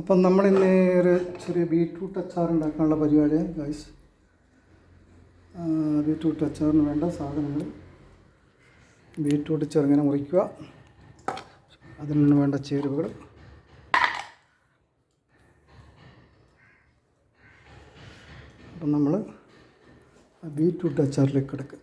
അപ്പം നമ്മളിന്ന് ഒരു ചെറിയ ബീറ്റ്റൂട്ട് അച്ചാർ ഉണ്ടാക്കാനുള്ള പരിപാടിയാണ് ഗൈസ്. ബീറ്റ്റൂട്ട് അച്ചാറിന് വേണ്ട സാധനങ്ങൾ: ബീറ്റ്റൂട്ട് ചെറുങ്ങനെ മുറിക്കുക, അതിന് വേണ്ട ചേരുവകൾ, അപ്പം നമ്മൾ ബീറ്റ്റൂട്ട് അച്ചാറിലേക്ക് കിടക്കുക.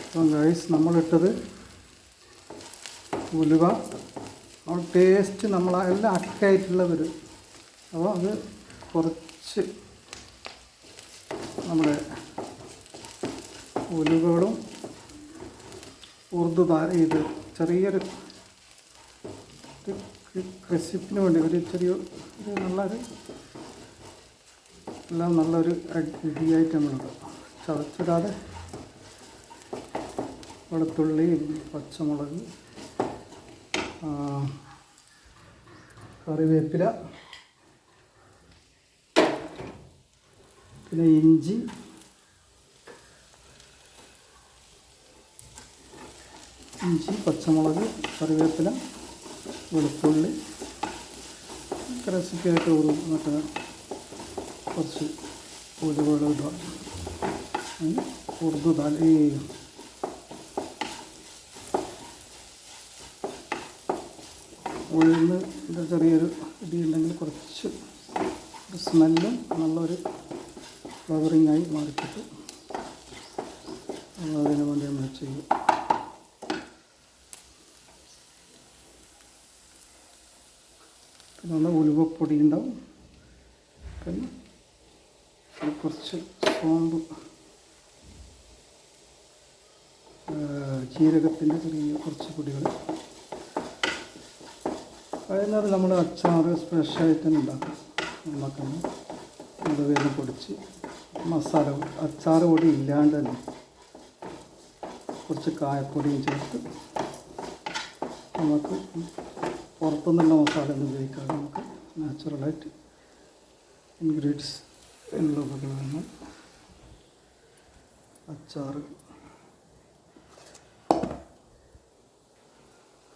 അപ്പം ഗൈസ് നമ്മളിട്ടത് ഉലുവ, ആ ടേസ്റ്റ് നമ്മളെല്ലാം അക്കായിട്ടുള്ള വരും. അപ്പോൾ അത് കുറച്ച് നമ്മുടെ ഉലുവകളും ഇത് ചെറിയൊരു റെസിപ്പിന് വേണ്ടി ഒരു നല്ലൊരു എല്ലാം നല്ലൊരു ഇടിയായിട്ട് നമ്മളുണ്ട്. ചതച്ചിടാതെ വെളുത്തുള്ളി, പച്ചമുളക്, കറിവേപ്പില, പിന്നെ ഇഞ്ചി, പച്ചമുളക്, കറിവേപ്പില, വെളുത്തുള്ളി, റെസിപ്പിയായിട്ട് മറ്റേ കുറച്ച് ഉലുവകൾ ഇടുക. ഈ ഉഴുന്നിൻ്റെ ചെറിയൊരു ഇടിയുണ്ടെങ്കിൽ കുറച്ച് സ്മെല്ലും നല്ലൊരു ഫ്ലവറിങ്ങായി മാറിക്കിട്ട് അതിന് വേണ്ടി നമ്മൾ ചെയ്യും. പിന്നെ ഉലുവപ്പൊടി ഉണ്ടാവും, പിന്നെ കുറച്ച് സോമ്പ്, ജീരകത്തിൻ്റെ ചെറിയ കുറച്ച് പൊടികൾ. അതിനകത്ത് നമ്മൾ അച്ചാർ സ്പെഷ്യലായിട്ട് തന്നെ ഉണ്ടാക്കണം. അത് വേഗം പൊടിച്ച് മസാല അച്ചാർ പൊടി ഇല്ലാണ്ട് തന്നെ കുറച്ച് കായപ്പൊടിയും ചേർത്ത് നമുക്ക് പുറത്തുനിന്നുള്ള മസാല ഒന്നും ഉപയോഗിക്കാതെ നമുക്ക് നാച്ചുറലായിട്ട് ഇൻഗ്രീഡിയൻസ് ഉള്ളതൊക്കെ വേണം അച്ചാർ